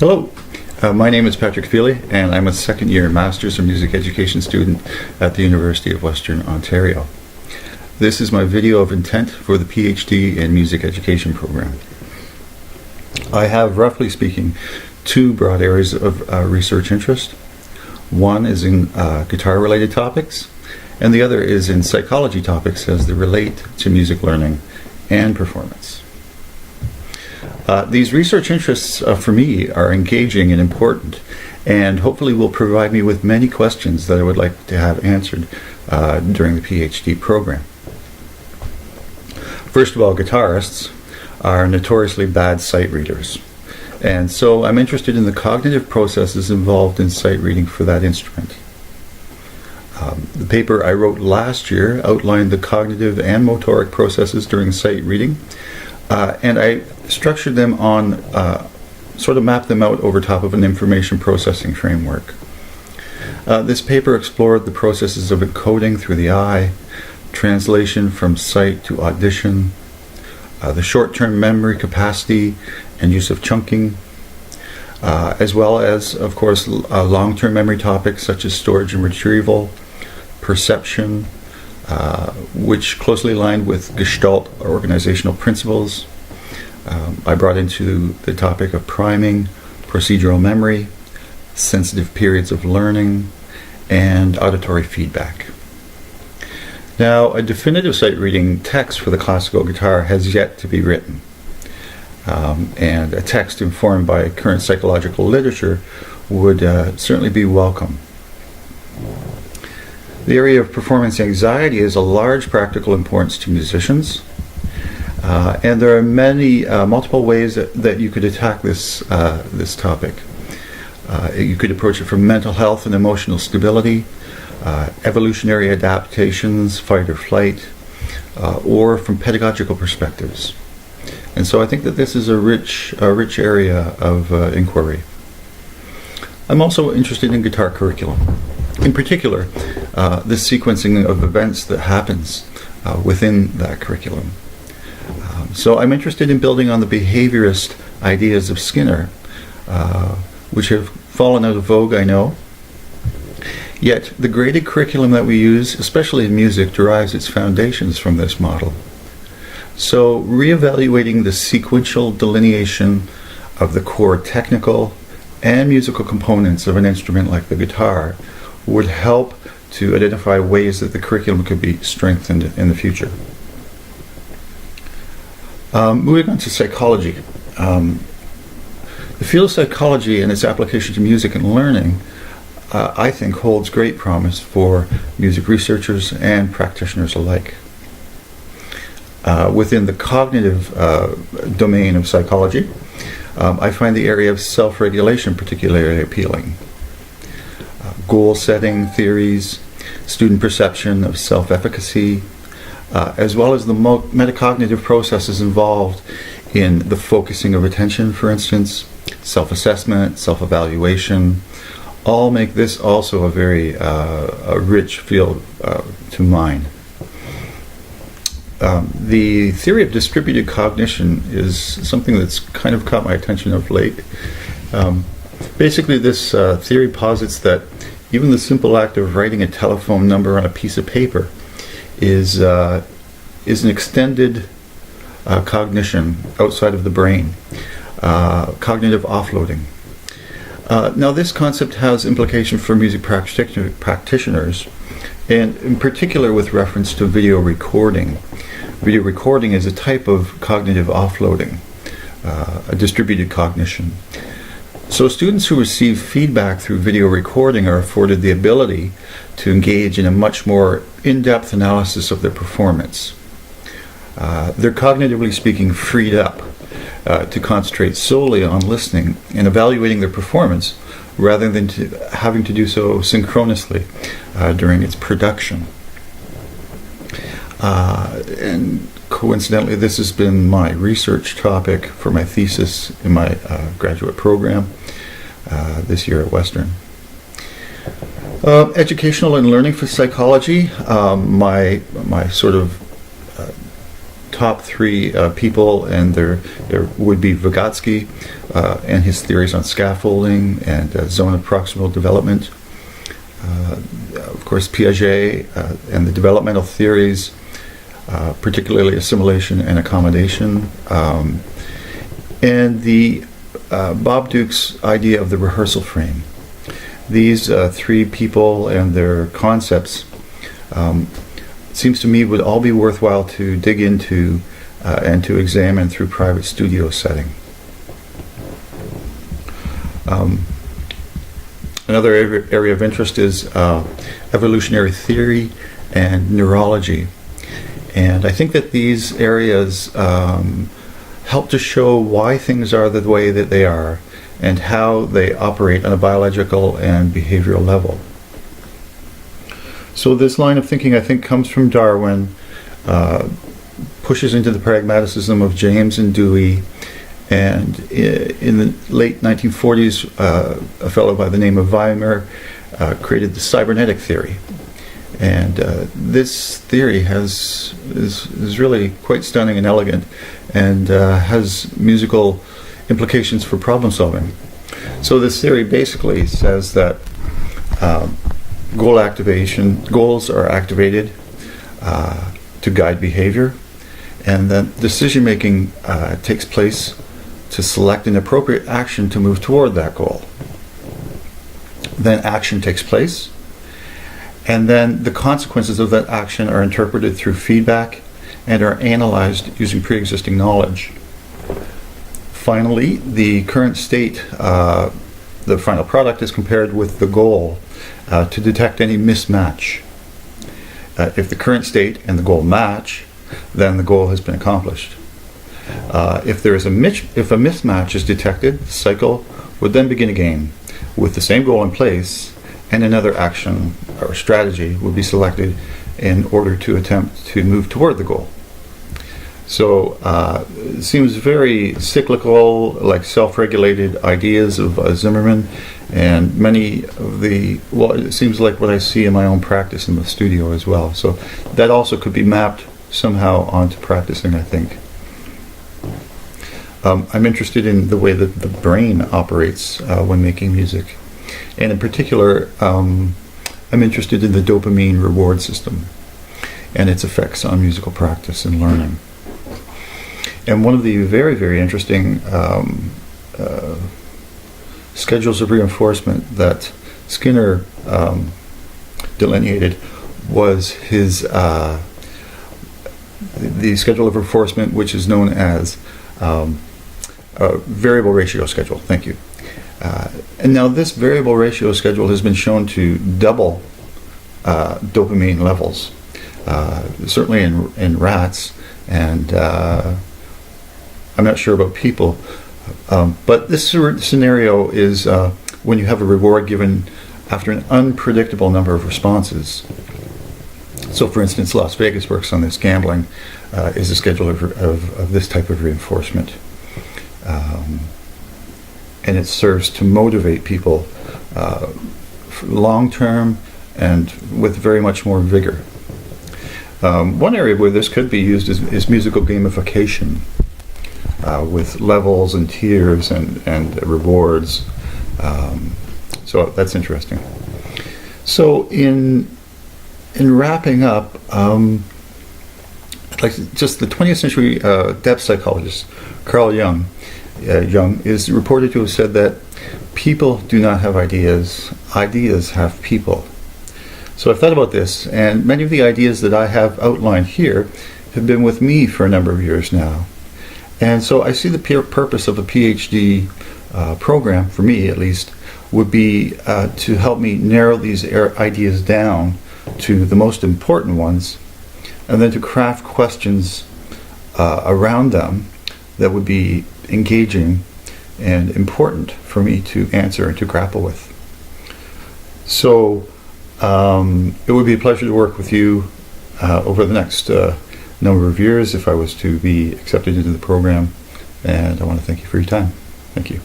Hello, my name is Patrick Feely, and I'm a second-year Master's of Music Education student at the University of Western Ontario. This is my video of intent for the PhD in Music Education program. I have, roughly speaking, two broad areas of research interest. One is in guitar-related topics, and the other is in psychology topics as they relate to music learning and performance. These research interests for me are engaging and important, and hopefully will provide me with many questions that I would like to have answered during the PhD program. First of all, guitarists are notoriously bad sight readers, and so I'm interested in the cognitive processes involved in sight reading for that instrument. The paper I wrote last year outlined the cognitive and motoric processes during sight reading, and I structured them on, sort of mapped them out over top of an information processing framework. This paper explored the processes of encoding through the eye, translation from sight to audition, the short-term memory capacity and use of chunking, as well as, of course, long-term memory topics such as storage and retrieval, perception, which closely aligned with Gestalt or organizational principles. I brought into the topic of priming, procedural memory, sensitive periods of learning, and auditory feedback. Now, a definitive sight reading text for the classical guitar has yet to be written, and a text informed by current psychological literature would certainly be welcome. The area of performance anxiety is a large practical importance to musicians, and there are many multiple ways that you could attack this topic. You could approach it from mental health and emotional stability, evolutionary adaptations, fight or flight, or from pedagogical perspectives. And so I think that this is a rich area of inquiry. I'm also interested in guitar curriculum. In particular, the sequencing of events that happens within that curriculum. So I'm interested in building on the behaviorist ideas of Skinner, which have fallen out of vogue, I know. Yet the graded curriculum that we use, especially in music, derives its foundations from this model. So reevaluating the sequential delineation of the core technical and musical components of an instrument like the guitar would help to identify ways that the curriculum could be strengthened in the future. Moving on to psychology. The field of psychology and its application to music and learning, I think, holds great promise for music researchers and practitioners alike. Within the cognitive domain of psychology, I find the area of self-regulation particularly appealing. Goal setting theories, student perception of self-efficacy, as well as the metacognitive processes involved in the focusing of attention, for instance, self-assessment, self-evaluation, all make this also a very rich field to mine. The theory of distributed cognition is something that's kind of caught my attention of late. Basically, this theory posits that even the simple act of writing a telephone number on a piece of paper is an extended cognition outside of the brain, cognitive offloading. Now, this concept has implication for music practitioners, and in particular with reference to video recording. Video recording is a type of cognitive offloading, a distributed cognition. So students who receive feedback through video recording are afforded the ability to engage in a much more in-depth analysis of their performance. They're cognitively speaking freed up to concentrate solely on listening and evaluating their performance rather than having to do so synchronously during its production. And coincidentally, this has been my research topic for my thesis in my graduate program this year at Western. Educational and learning for psychology, my sort of top three people, and there would be Vygotsky and his theories on scaffolding and zone of proximal development. Of course, Piaget and the developmental theories, particularly assimilation and accommodation, and the Bob Duke's idea of the rehearsal frame. These three people and their concepts, seems to me, would all be worthwhile to dig into and to examine through private studio setting. Another area of interest is evolutionary theory and neurology. And I think that these areas help to show why things are the way that they are and how they operate on a biological and behavioral level. So this line of thinking, I think, comes from Darwin, pushes into the pragmaticism of James and Dewey, and in the late 1940s, a fellow by the name of Weimar created the cybernetic theory. And this theory is really quite stunning and elegant, and has musical implications for problem solving. So this theory basically says that goals are activated to guide behavior, and then decision making takes place to select an appropriate action to move toward that goal. Then action takes place, and then the consequences of that action are interpreted through feedback and are analyzed using pre-existing knowledge. Finally, the current state, the final product, is compared with the goal to detect any mismatch. If the current state and the goal match, then the goal has been accomplished. If a mismatch is detected, the cycle would then begin again with the same goal in place, and another action or strategy would be selected in order to attempt to move toward the goal. So it seems very cyclical, like self-regulated ideas of Zimmerman, and many of it seems like what I see in my own practice in the studio as well. So that also could be mapped somehow onto practicing, I think. I'm interested in the way that the brain operates when making music. And in particular, I'm interested in the dopamine reward system and its effects on musical practice and learning. And one of the very, very interesting schedules of reinforcement that Skinner delineated was his the schedule of reinforcement, which is known as variable ratio schedule. Thank you. And now this variable ratio schedule has been shown to double dopamine levels, certainly in rats, and I'm not sure about people. But this scenario is when you have a reward given after an unpredictable number of responses. So, for instance, Las Vegas works on this. Gambling is a schedule of this type of reinforcement. And it serves to motivate people long-term and with very much more vigor. One area where this could be used is musical gamification, with levels and tiers and rewards. So that's interesting. So in wrapping up, like just the 20th century depth psychologist Carl Jung is reported to have said that people do not have ideas, ideas have people. So I've thought about this, and many of the ideas that I have outlined here have been with me for a number of years now. And so I see the purpose of a PhD program, for me at least, would be to help me narrow these ideas down to the most important ones, and then to craft questions around them that would be engaging and important for me to answer and to grapple with. So it would be a pleasure to work with you over the next number of years if I was to be accepted into the program, and I want to thank you for your time. Thank you.